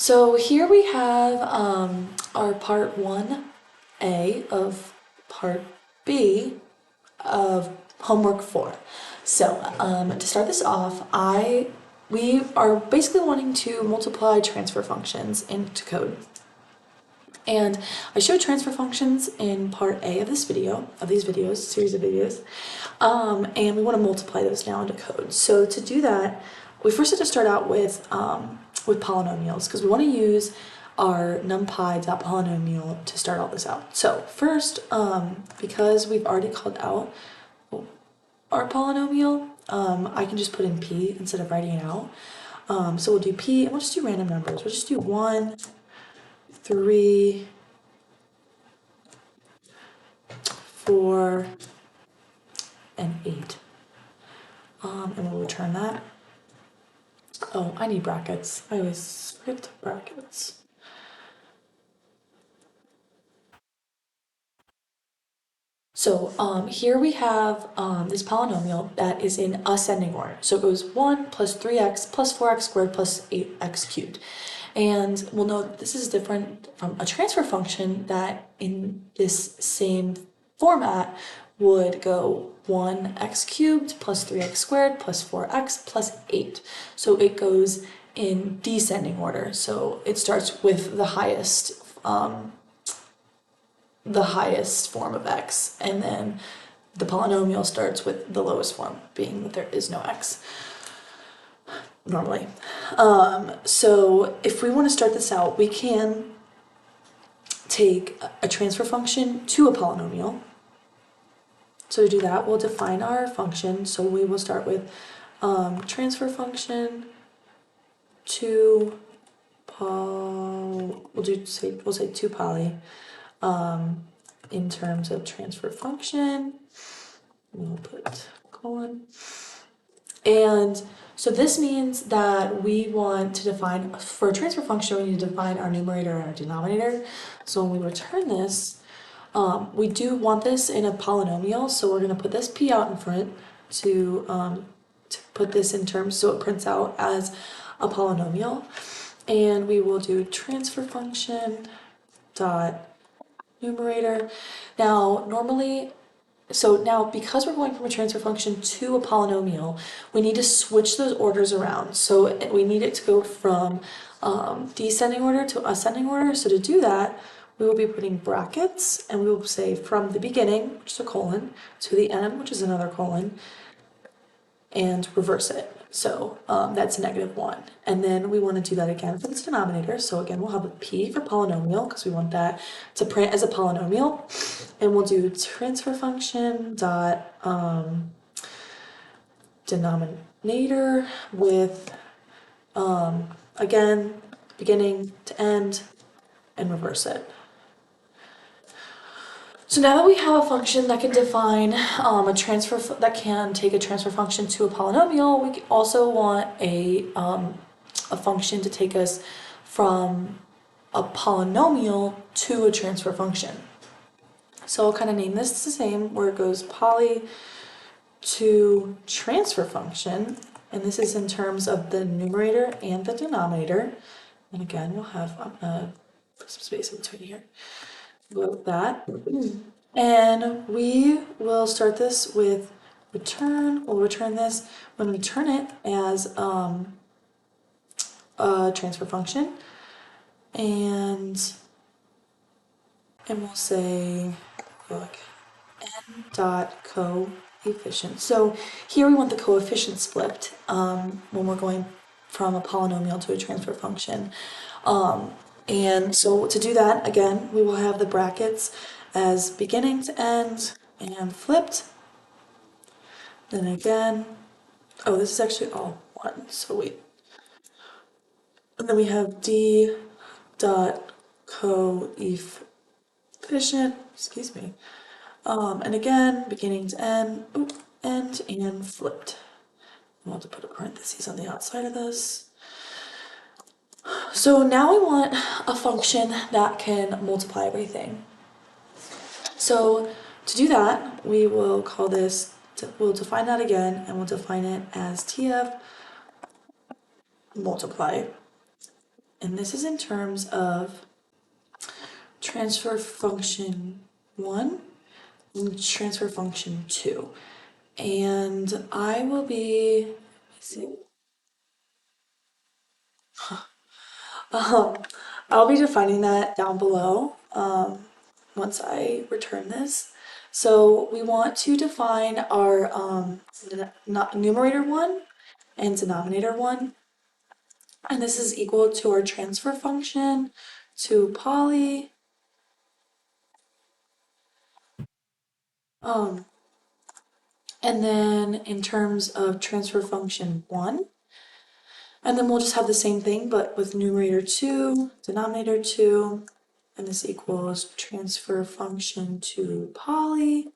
So here we have our part 1A of part B of homework 4. So to start this off, we are basically wanting to multiply transfer functions into code. And I showed transfer functions in part A of this video, series of videos, and we want to multiply those now into code. So to do that, we first have to start out with polynomials, because we want to use our numpy.polynomial to start all this out. So first, because we've already called out our polynomial, I can just put in p instead of writing it out. So we'll do p, and we'll just do random numbers. We'll just do 1, 3, 4, and 8. And we'll return that. Oh, I need brackets. I always forget the brackets. So here we have this polynomial that is in ascending order. So it goes 1 plus 3x plus 4x squared plus 8x cubed. And we'll note that this is different from a transfer function that in this same format would go 1x cubed plus 3x squared plus 4x plus 8. So it goes in descending order. So it starts with the highest form of x, and then the polynomial starts with the lowest form, being that there is no x normally. So if we want to start this out, we can take a transfer function to a polynomial. So to do that, we'll define our function. So we will start with transfer function to we'll say to poly. In terms of transfer function, we'll put colon. And so this means that we want to define, for a transfer function, we need to define our numerator and our denominator. So when we return this, we do want this in a polynomial, so we're going to put this p out in front to put this in terms so it prints out as a polynomial. And we will do transfer function dot numerator. Now because we're going from a transfer function to a polynomial, we need to switch those orders around. So we need it to go from descending order to ascending order. So to do that, we will be putting brackets, and we will say from the beginning, which is a colon, to the end, which is another colon, and reverse it. So that's -1. And then we want to do that again for this denominator. So again, we'll have a p for polynomial, because we want that to print as a polynomial. And we'll do transfer function dot denominator with, again, beginning to end, and reverse it. So now that we have a function that can define that can take a transfer function to a polynomial, we also want a function to take us from a polynomial to a transfer function. So I'll kind of name this the same, where it goes poly to transfer function, and this is in terms of the numerator and the denominator. And again, we'll have put some space in between here. Go with that. And we will start this with return. We'll return this when we return it as a transfer function. And we'll say n dot coefficient. So here we want the coefficients flipped when we're going from a polynomial to a transfer function. And so to do that, again, we will have the brackets as beginning to end and flipped. Then again, oh, this is actually all one, so wait. And then we have d dot coefficient, excuse me. And again, beginning to end, end and flipped. We'll have to put a parentheses on the outside of this. So now we want a function that can multiply everything. So to do that, we will call this, we'll define that again, and we'll define it as tf multiply. and this is in terms of transfer function 1 and transfer function 2. And I will be, let's see, I'll be defining that down below once I return this. So we want to define our numerator 1 and denominator 1. And this is equal to our transfer function to poly. And then in terms of transfer function 1, and then we'll just have the same thing but with numerator 2, denominator 2, and this equals transfer function to poly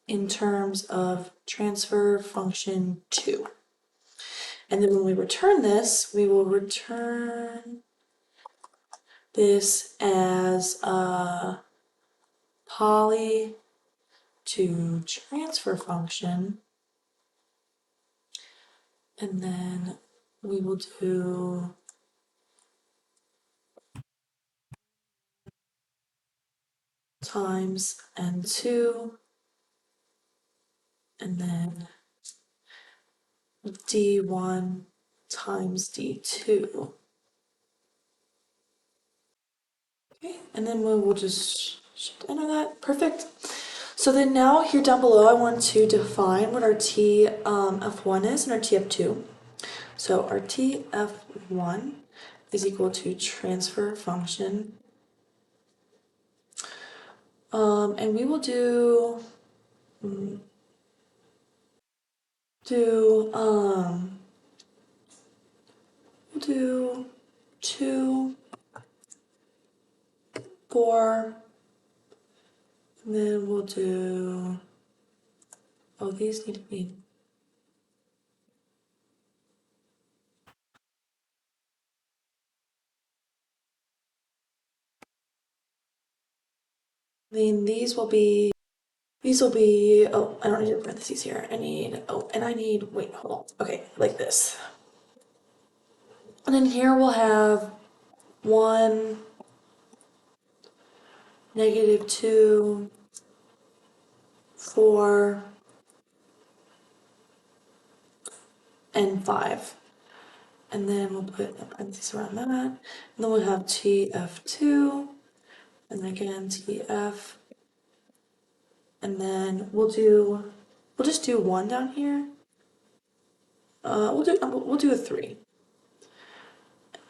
in terms of transfer function 2. And then when we return this, we will return this as a poly to transfer function, and then we will do times n2, and then d1 times d2. Okay, and then we will just enter that. Perfect. So then now here down below, I want to define what our TF1 is and our TF2. So our TF1 is equal to transfer function. And we will do we'll do 2, 4, and then we'll do, oh, these need to be, then these will be, oh, I don't need parentheses here. I need, oh, and I need, wait, hold on. Okay, like this. And then here we'll have 1, -2, 4, and 5. And then we'll put a parentheses around that. And then we'll have TF2, and again TF. And then we'll just do 1 down here. We'll do a 3.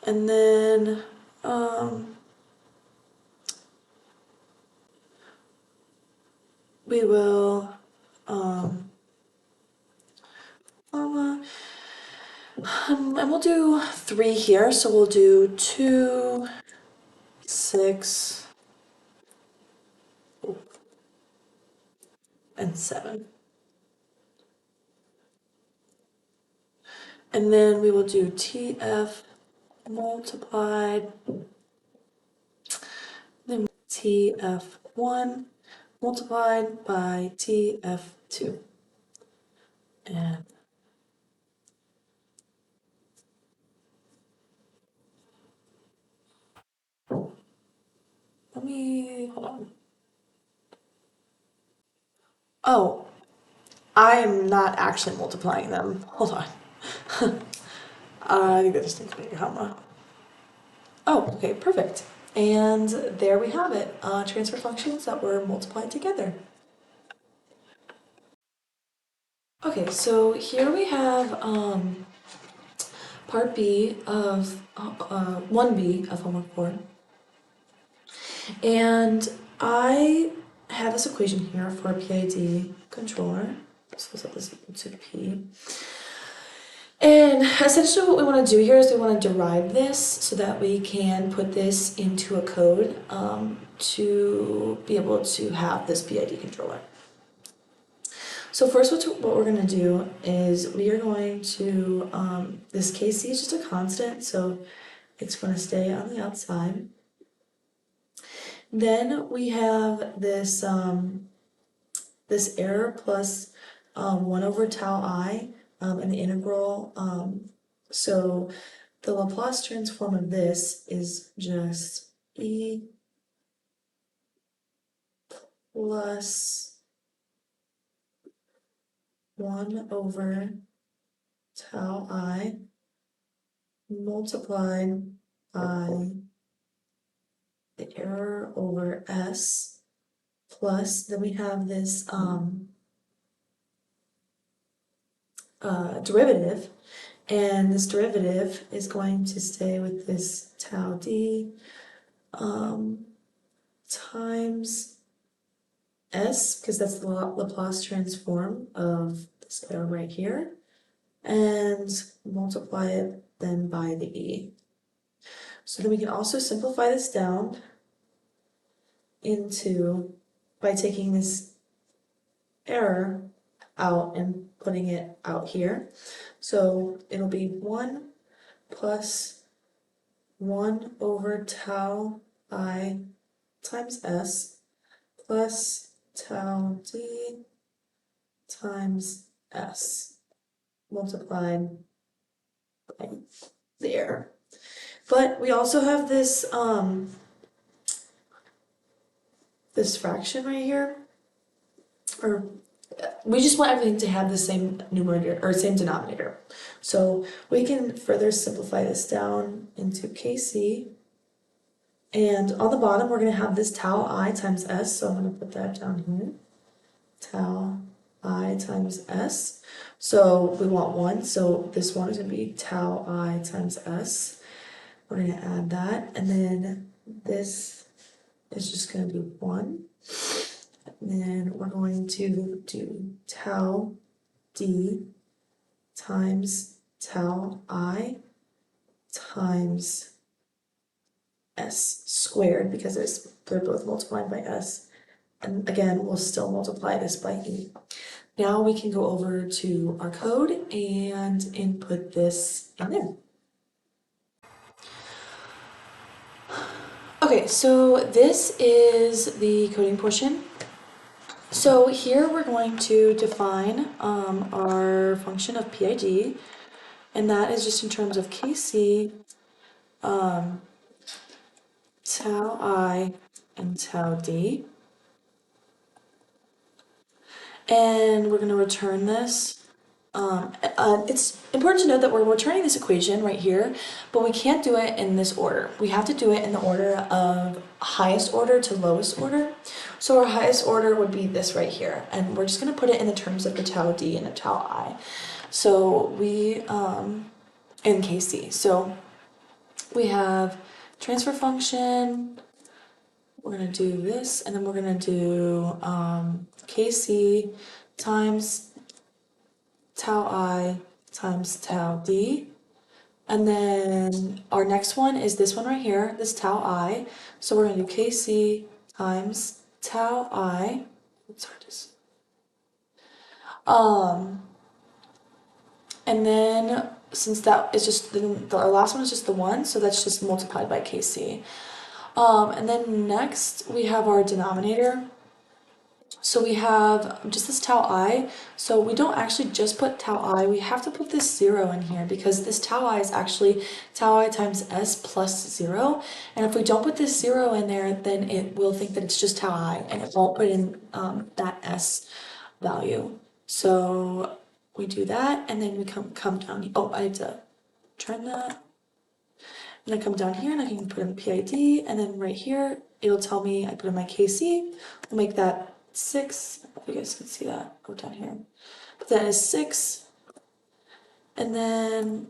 And then we will and we'll do 3 here, so we'll do 2, 6, and 7. And then we will do TF multiplied, then TF1 multiplied by TF2. And let me, hold on. Oh, I'm not actually multiplying them. Hold on. I think that just needs to be a comma. Oh, okay, perfect. And there we have it, transfer functions that were multiplied together. Okay, so here we have part B of 1B of homework 4. And I have this equation here for a PID controller. So set this equal to P. And essentially what we want to do here is we want to derive this so that we can put this into a code to be able to have this PID controller. So first what we're going to do is we are going to, this Kc is just a constant, so it's going to stay on the outside. Then we have this, this error plus 1 over tau I in the integral. So the Laplace transform of this is just e plus 1 over tau I multiplied by the error over s plus, then we have this derivative, and this derivative is going to stay with this tau d times s, because that's the Laplace transform of this error right here, and multiply it then by the e. So then we can also simplify this down into, by taking this error out and putting it out here. So it'll be 1 plus 1 over tau I times s plus tau d times s multiplied by the error. But we also have this this fraction right here, or we just want everything to have the same numerator or same denominator. So we can further simplify this down into kc, and on the bottom we're going to have this tau I times s, so I'm going to put that down here, tau I times s. So we want 1, so this one is going to be tau I times s. We're going to add that, and then this is just going to be 1. And then we're going to do tau d times tau I times s squared, because they're both multiplied by s. And again, we'll still multiply this by e. Now we can go over to our code and input this in there. Okay, so this is the coding portion. So here we're going to define our function of PID, and that is just in terms of kc, tau I, and tau d. And we're going to return this. It's important to note that we're returning this equation right here, but we can't do it in this order. We have to do it in the order of highest order to lowest order. So our highest order would be this right here, and we're just going to put it in the terms of the tau d and the tau I. So we, in kc. So we have transfer function, we're going to do this, and then we're going to do kc times tau I times tau d, and then our next one is this one right here, this tau I. So we're going to do kc times tau I. And then since that is just our last one is just the 1, so that's just multiplied by kc. And then next we have our denominator. So we have just this tau I, so we don't actually just put tau I, we have to put this 0 in here, because this tau I is actually tau I times s plus 0, and if we don't put this 0 in there, then it will think that it's just tau I, and it won't put in that s value. So we do that, and then we come down, oh, I had to turn that, and I come down here, and I can put in PID, and then right here, it'll tell me, I put in my KC, we'll make that 6, if you guys can see that, go down here, but that is 6, and then,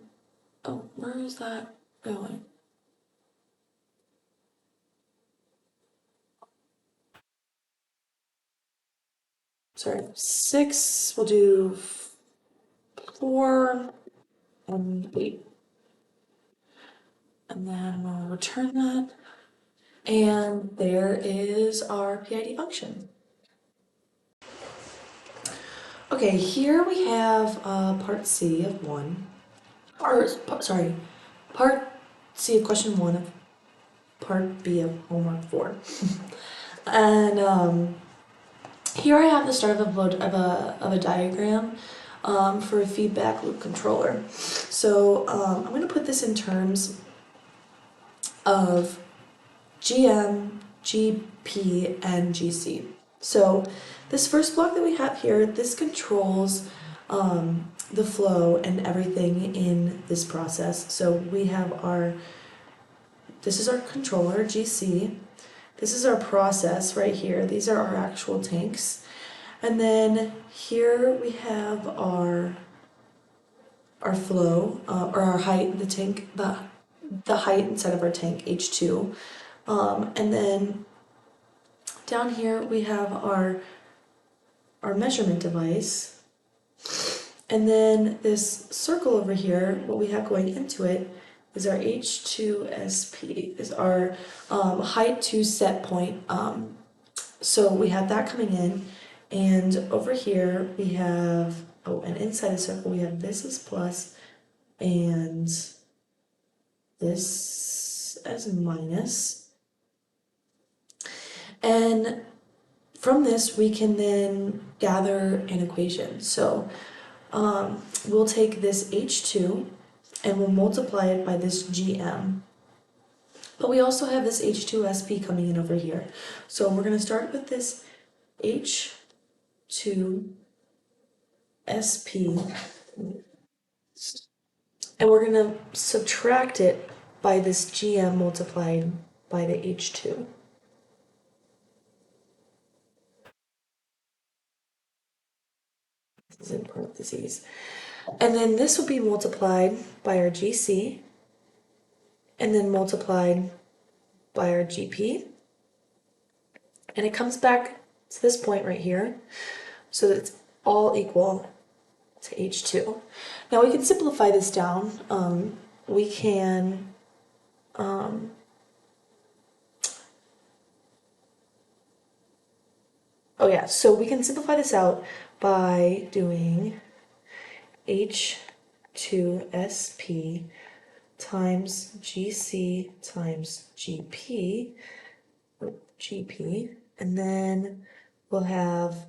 oh, where is that going? Sorry, 6, we'll do 4 and 8, and then we'll return that, and there is our PID function. Okay, here we have part C of 1, part C of question 1 of part B of homework 4. And here I have the start of a diagram for a feedback loop controller. So I'm going to put this in terms of GM, GP, and GC. So this first block that we have here, this controls the flow and everything in this process. So we have this is our controller, GC. This is our process right here. These are our actual tanks. And then here we have our flow, or our height, the tank, the height inside of our tank, H2. And then down here we have our measurement device. And then this circle over here, what we have going into it is our H2SP, is our height to set point. So we have that coming in, and over here we have, and inside the circle we have this is plus, and this as minus. And from this we can then gather an equation. So we'll take this H2 and we'll multiply it by this GM. But we also have this H2SP coming in over here. So we're going to start with this H2SP, and we're going to subtract it by this GM multiplied by the H2. This is in parentheses. And then this will be multiplied by our GC, and then multiplied by our GP. And it comes back to this point right here, so that it's all equal to H2. Now we can simplify this down. We can so we can simplify this out by doing H2SP times GC times GP, and then we'll have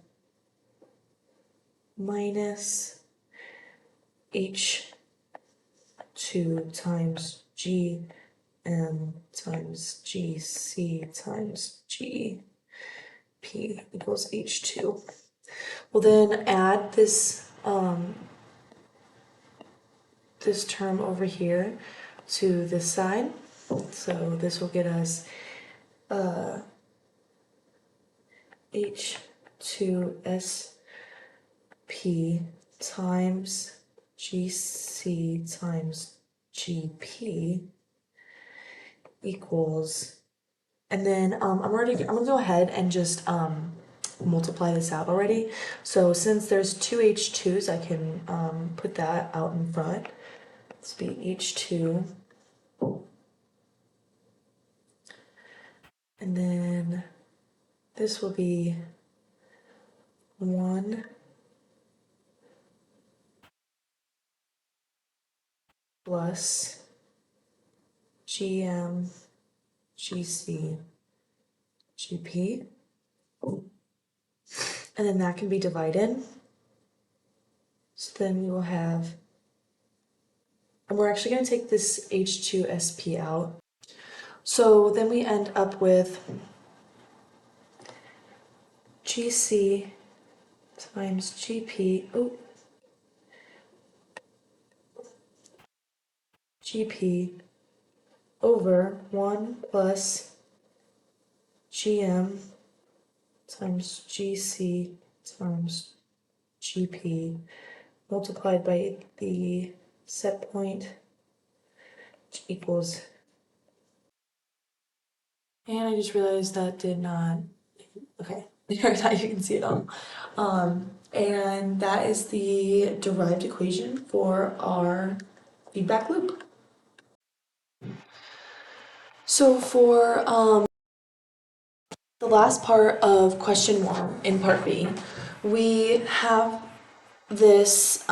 minus H2 times GM times GC times GP equals H2. We'll then add this this term over here to this side. So this will get us H2SP times GC times GP equals, and then I'm gonna go ahead and just multiply this out already. So since there's two H2s, I can put that out in front. Let's be H2, and then this will be 1 plus GM GC GP, and then that can be divided. So then we will have, and we're actually going to take this H2SP out. So then we end up with GC times GP, GP over 1 plus GM times GC times GP multiplied by the set point, which equals, and I just realized that did not, okay, now you can see it all. And that is the derived equation for our feedback loop. So for the last part of question 1 in part B, we have this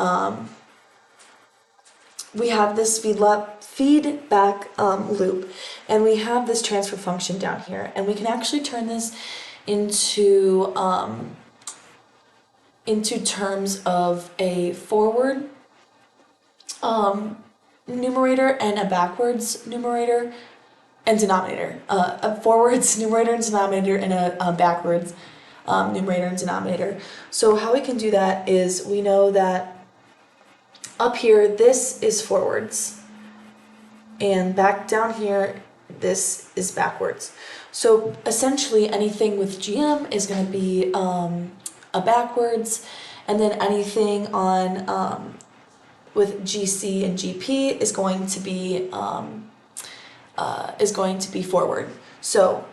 feedback loop, and we have this transfer function down here, and we can actually turn this into into terms of a forward numerator and a backwards numerator and denominator. A forwards numerator and denominator and a backwards numerator and denominator. So how we can do that is we know that up here this is forwards and back down here this is backwards. So essentially anything with GM is going to be a backwards, and then anything on with GC and GP is going to be forward. So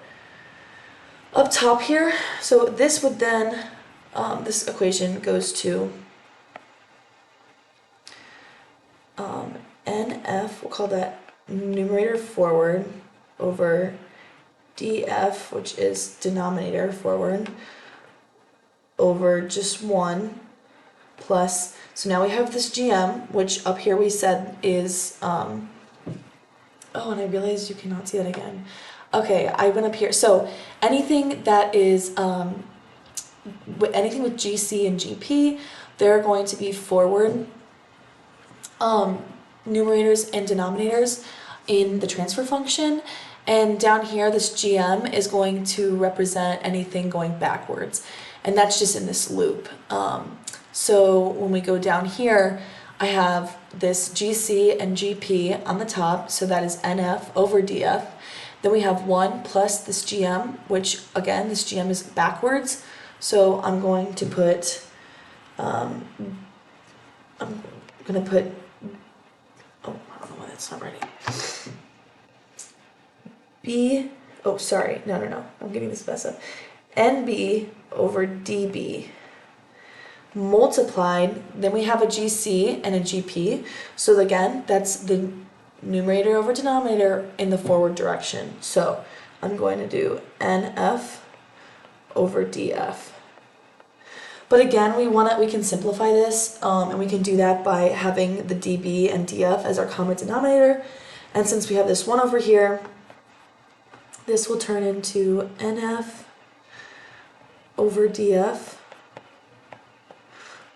up top here, so this would then this equation goes to NF, we'll call that numerator forward, over DF, which is denominator forward, over just 1 plus, so now we have this GM, which up here we said is, oh, and I realized you cannot see that again. Okay, I went up here. So anything that is, anything with GC and GP, they're going to be forward numerators and denominators in the transfer function. And down here, this GM is going to represent anything going backwards. And that's just in this loop. So when we go down here, I have this GC and GP on the top, so that is NF over DF. Then we have 1 plus this GM, which again, this GM is backwards. So I'm going to put, oh, I don't know why that's not ready. I'm getting this messed up. NB over DB multiplied, then we have a GC and a GP. So again, that's the numerator over denominator in the forward direction. So I'm going to do NF over DF. But again, we can simplify this, and we can do that by having the DB and DF as our common denominator. And since we have this 1 over here, this will turn into NF over DF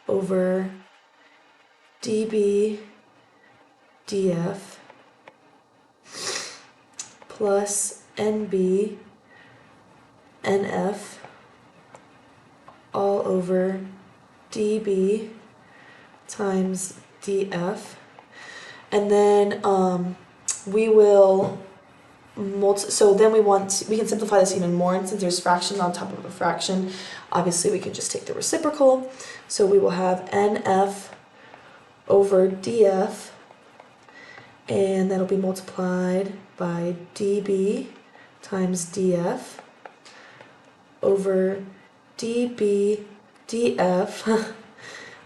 over DB DF plus NB NF all over DB times DF. And then we will so then we can simplify this even more, and since there's fraction on top of a fraction, obviously we can just take the reciprocal. So we will have NF over DF, and that'll be multiplied by DB times DF over DB DF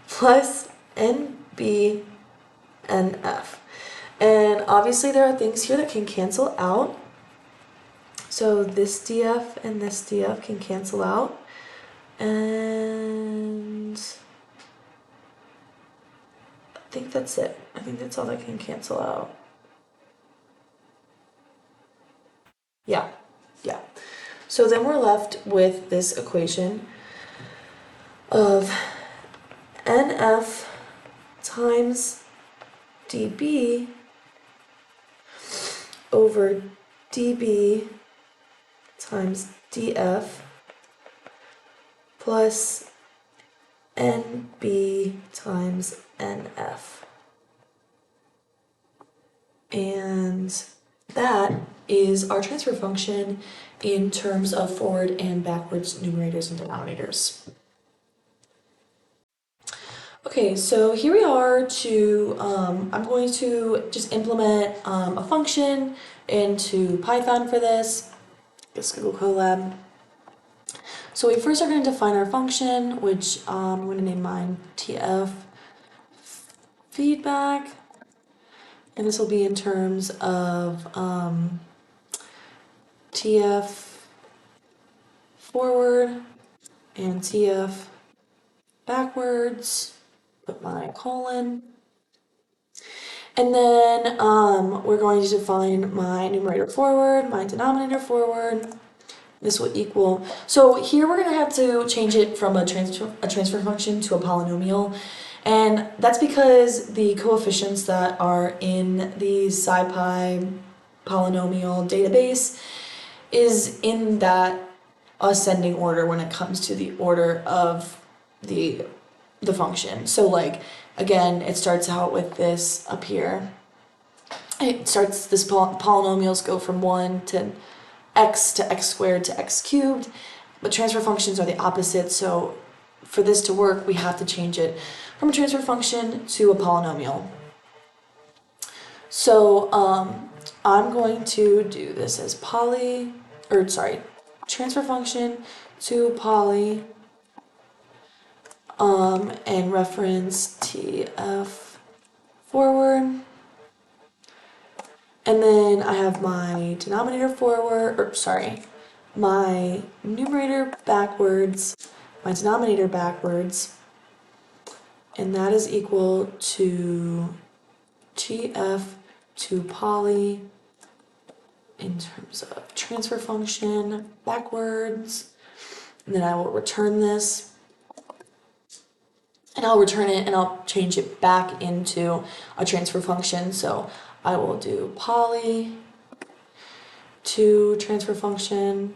plus NB NF. And obviously there are things here that can cancel out. So this DF and this DF can cancel out. And I think that's it. I think that's all that can cancel out. Yeah. So then we're left with this equation of NF times DB over DB times DF plus NB times NF. And that is our transfer function in terms of forward and backwards numerators and denominators. Okay, so here we are to, I'm going to just implement a function into Python for this. This Google Colab. So we first are going to define our function, which I'm going to name mine TF feedback. And this will be in terms of TF forward and TF backwards. Put my colon. And then we're going to define my numerator forward, my denominator forward, this will equal, so here we're going to have to change it from a transfer function to a polynomial, and that's because the coefficients that are in the SciPy polynomial database is in that ascending order when it comes to the order of the function. So like, again, it starts out with this up here. It starts, this polynomials go from 1 to x squared to x cubed, but transfer functions are the opposite, so for this to work, we have to change it from a transfer function to a polynomial. So I'm going to do this as transfer function to poly, and reference TF forward. And then I have my denominator my numerator backwards, my denominator backwards, and that is equal to TF to poly in terms of transfer function backwards. And then I will return this, and I'll return it and I'll change it back into a transfer function. So I will do poly to transfer function,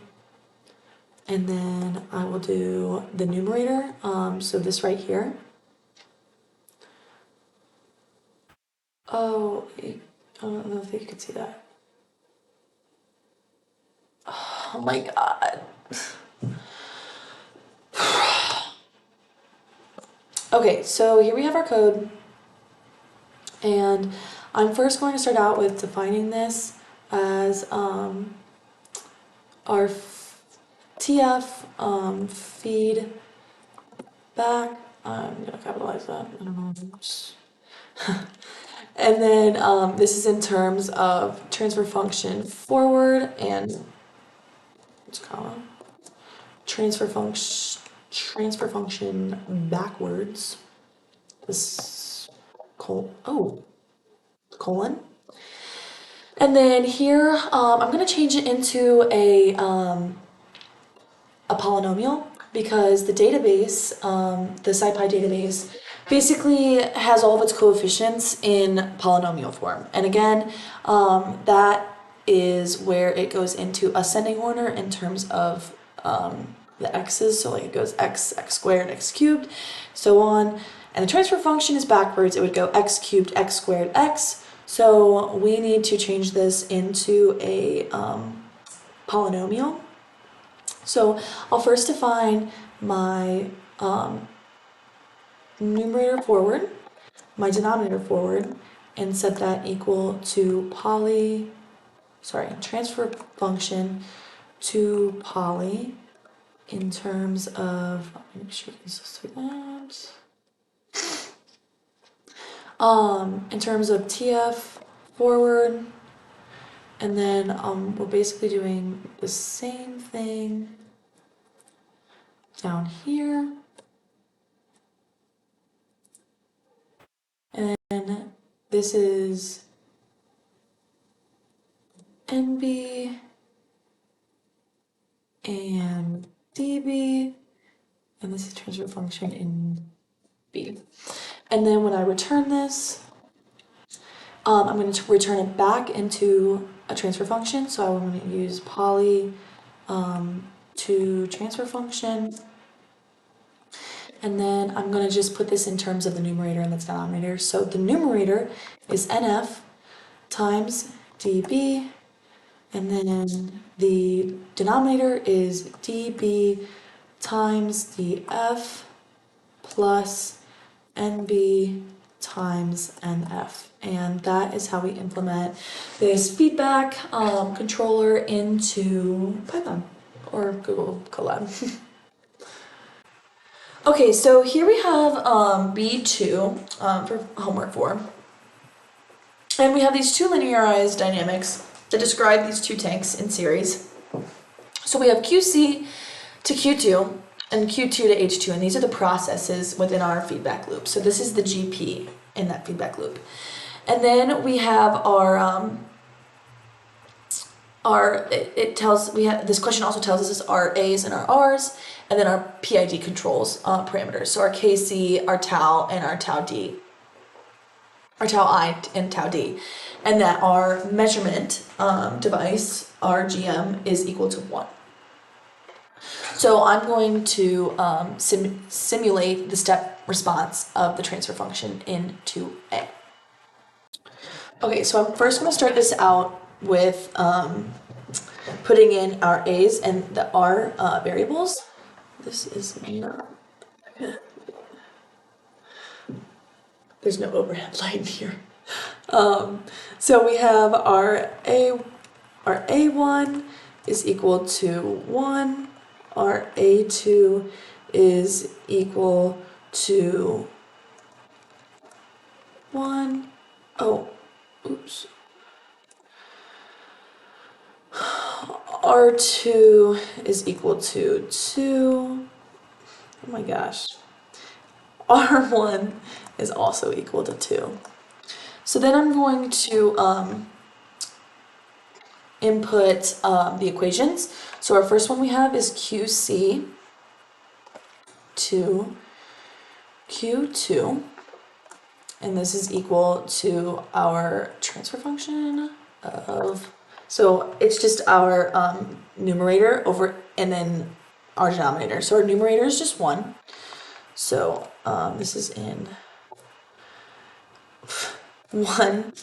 and then I will do the numerator, so this right here. Oh, I don't know if you could see that. Oh my god. Okay, so here we have our code, and I'm first going to start out with defining this as our TF feed back. I'm going to capitalize that. I don't know. And then this is in terms of transfer function forward and transfer function backwards. This colon. And then here, I'm going to change it into a polynomial, because the database, the SciPy database, basically has all of its coefficients in polynomial form. And again, that is where it goes into ascending order in terms of the x's. So like it goes x squared, x cubed, so on. And the transfer function is backwards. It would go x cubed, x squared, x. So we need to change this into a polynomial. So I'll first define my numerator forward, my denominator forward, and set that equal to transfer function to poly in terms of, make sure you can still see that. In terms of TF forward, and then we're basically doing the same thing down here. And this is NB and DB, and this is transfer function in B. And then when I return this, I'm going to return it back into a transfer function. So I'm going to use poly to transfer function. And then I'm going to just put this in terms of the numerator and the denominator. So the numerator is NF times DB, and then the denominator is DB times DF plus NB times NF. And that is how we implement this feedback controller into Python or Google Colab. Okay, so here we have B2 for homework 4. And we have these two linearized dynamics that describe these two tanks in series. So we have QC to Q2 and Q2 to H2, and these are the processes within our feedback loop. So this is the GP in that feedback loop. And then we have our it tells, this question also tells us our A's and our R's, and then our PID controls parameters. So our KC, our tau, and our tau D, our tau I and tau D, and that our measurement device, our GM, is equal to 1. So I'm going to simulate the step response of the transfer function into A. Okay, so I'm first going to start this out with putting in our A's and the R variables. This is not, there's no overhead light here. So we have our A1 is equal to 1, our A2 is equal to 1. Oh, oops. R2 is equal to 2. Oh my gosh. R1 is also equal to 2. So then I'm going to input the equations. So our first one we have is QC to Q2, and this is equal to our transfer function of, so it's just our numerator over, and then our denominator. So our numerator is just 1. So this is in 1.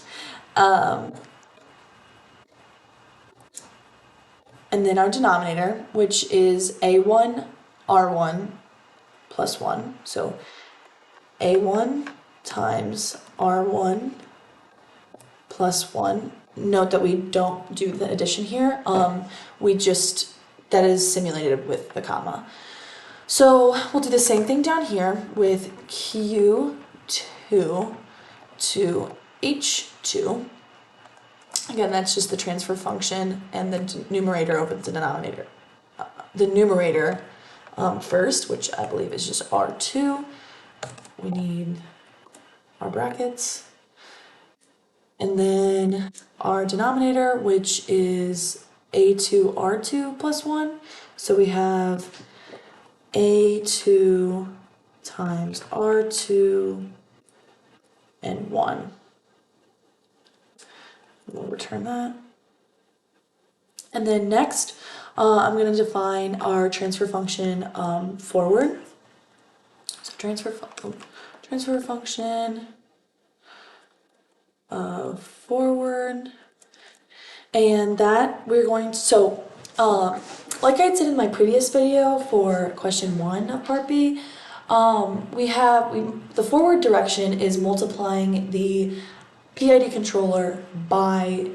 And then our denominator, which is A1, R1 plus 1. So A1 times R1 plus 1. Note that we don't do the addition here. We just, that is simulated with the comma. So we'll do the same thing down here with Q2 to H2. Again, that's just the transfer function and the numerator over the denominator. The numerator first, which I believe is just R2. We need our brackets. And then our denominator, which is A2, R2 plus 1. So we have A2 times R2 and 1. We'll return that. And then next, I'm going to define our transfer function forward. So transfer function forward, and that we're going to, so like I said in my previous video for question 1 of part B, the forward direction is multiplying the PID controller by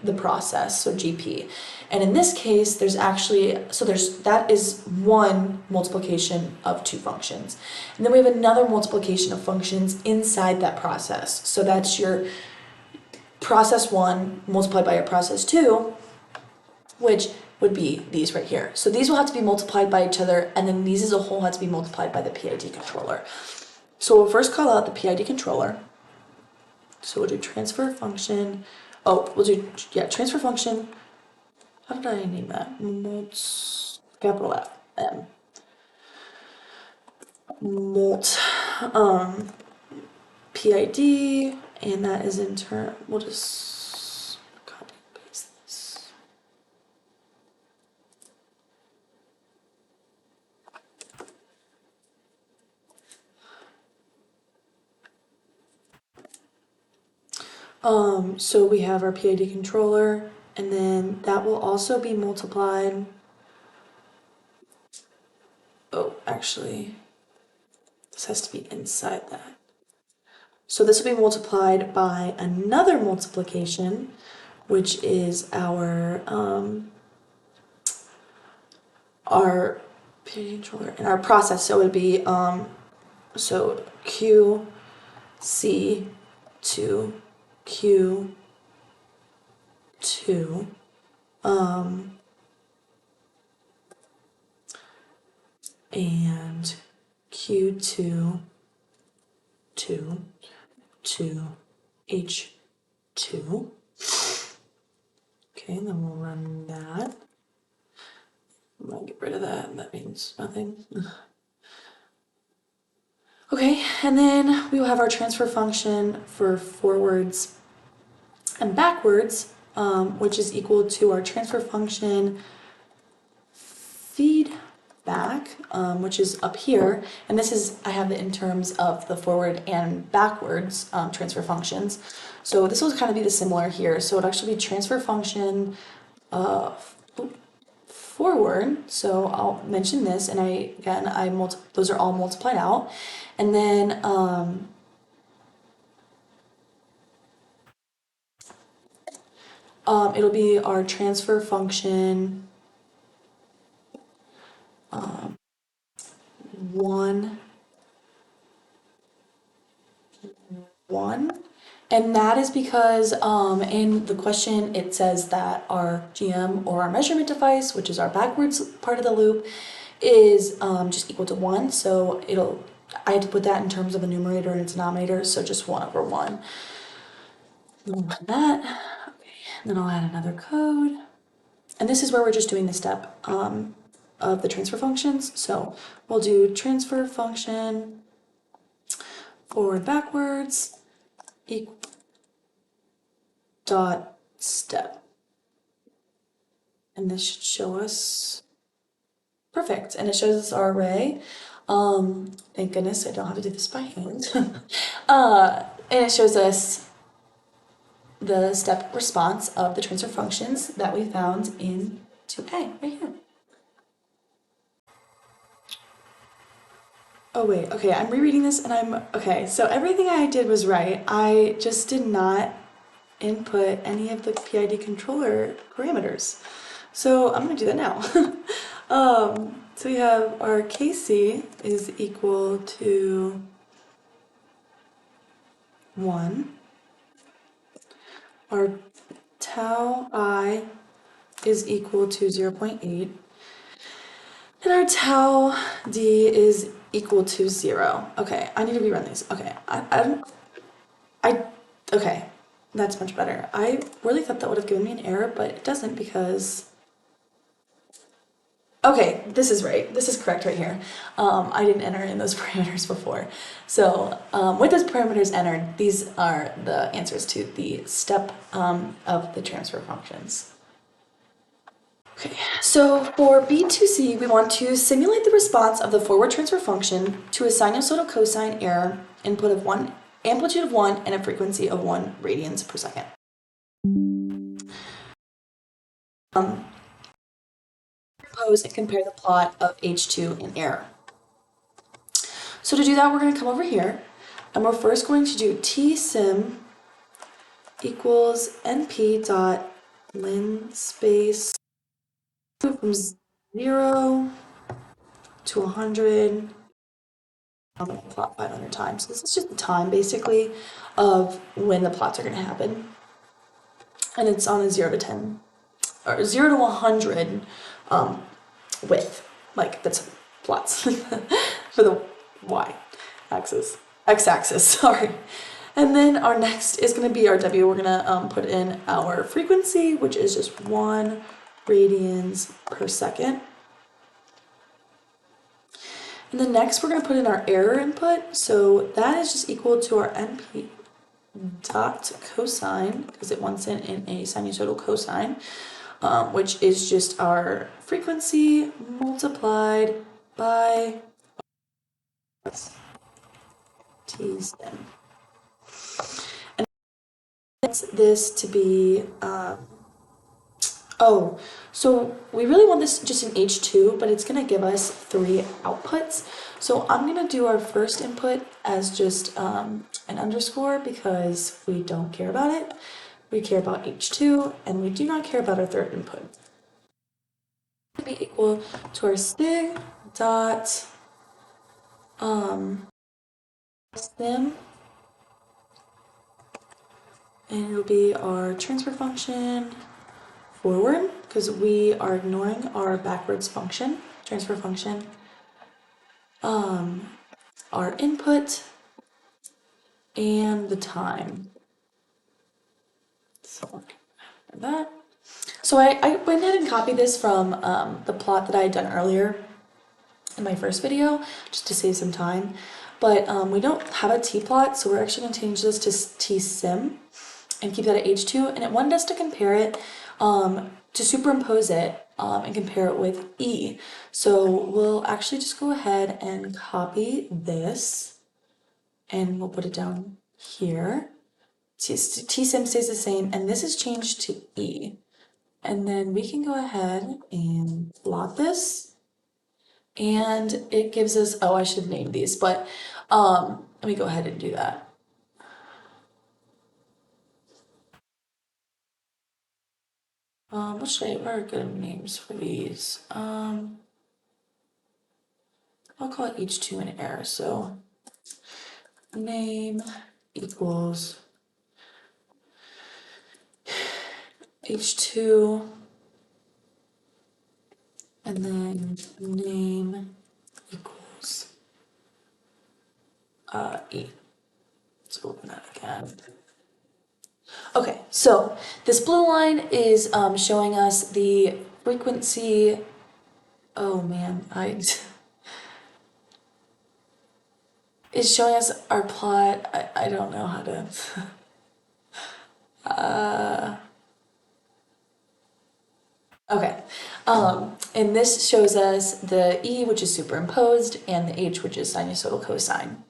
the process, so GP. And in this case, there's actually, that is one multiplication of two functions. And then we have another multiplication of functions inside that process. So that's your process 1 multiplied by your process 2, which would be these right here. So these will have to be multiplied by each other, and then these as a whole have to be multiplied by the PID controller. So we'll first call out the PID controller. So we'll do transfer function. Transfer function. How did I name that? Capital F, M. Mult, PID, and that is in turn, we'll just copy and paste this. So we have our PID controller, and then that will also be multiplied. Oh, actually, this has to be inside that. So this will be multiplied by another multiplication, which is our PID controller and our process. So it would be so QC to Q2 and Q2 to H2. Okay, Okay, and then we'll run that. I'm gonna get rid of that, that means nothing. Okay, and then we will have our transfer function for forwards and backwards, which is equal to our transfer function feedback, which is up here. And this is, I have it in terms of the forward and backwards transfer functions. So this will kind of be the similar here. So it'll actually be transfer function forward. So I'll mention this, and those are all multiplied out. And then it'll be our transfer function 1, 1. And that is because in the question it says that our GM or our measurement device, which is our backwards part of the loop, is just equal to 1. So I had to put that in terms of a numerator and a denominator, so just 1/1. We'll run that. Okay, and then I'll add another code. And this is where we're just doing the step of the transfer functions. So we'll do transfer function forward backwards equal dot step. And this should show us perfect. And it shows us our array. Thank goodness I don't have to do this by hand. And it shows us the step response of the transfer functions that we found in 2A right here. Oh wait, okay, I'm rereading this and okay, so everything I did was right. I just did not input any of the PID controller parameters. So I'm gonna do that now. So we have our KC is equal to 1. Our tau I is equal to 0.8. And our tau D is equal to 0. Okay, I need to rerun these. Okay, okay, that's much better. I really thought that would have given me an error, but it doesn't because, okay, this is right. This is correct right here. I didn't enter in those parameters before. So with those parameters entered, these are the answers to the step of the transfer functions. Okay, so for B2C, we want to simulate the response of the forward transfer function to a sinusoidal cosine error input of amplitude of 1 and a frequency of 1 radians per second. Compose and compare the plot of H2 in error. So to do that, we're going to come over here, and we're first going to do tsim equals np dot linspace from 0 to 100. I'm going to plot 500 times. So this is just the time, basically, of when the plots are going to happen. And it's on a 0 to 10, or 0 to 100 width. Like, that's plots for the y-axis. X-axis, sorry. And then our next is going to be our W. We're going to put in our frequency, which is just 1 radians per second. And then next we're going to put in our error input. So that is just equal to our np dot cosine, because it wants it in a sinusoidal cosine, which is just our frequency multiplied by t-sim. And this to be so we really want this just in H2, but it's going to give us 3 outputs. So I'm going to do our first input as just an underscore because we don't care about it. We care about H2, and we do not care about our third input. It will be equal to our sig dot sim, and it'll be our transfer function forward, because we are ignoring our backwards function, transfer function, our input, and the time. So that. So I went ahead and copied this from the plot that I had done earlier in my first video, just to save some time. But we don't have a t-plot, so we're actually going to change this to t-sim and keep that at h2. And it wanted us to compare it, to superimpose it and compare it with E. So we'll actually just go ahead and copy this and we'll put it down here. T-sim stays the same, and this is changed to E. And then we can go ahead and plot this. And it gives us, oh, I should have named these, but let me go ahead and do that. What are good names for these? I'll call it H2 and air. So name equals H2, and then name equals E. Let's open that again. Okay, so this blue line is showing us the frequency. Oh man, is showing us our plot. I don't know how to. Okay, and this shows us the E, which is superimposed, and the H, which is sinusoidal cosine.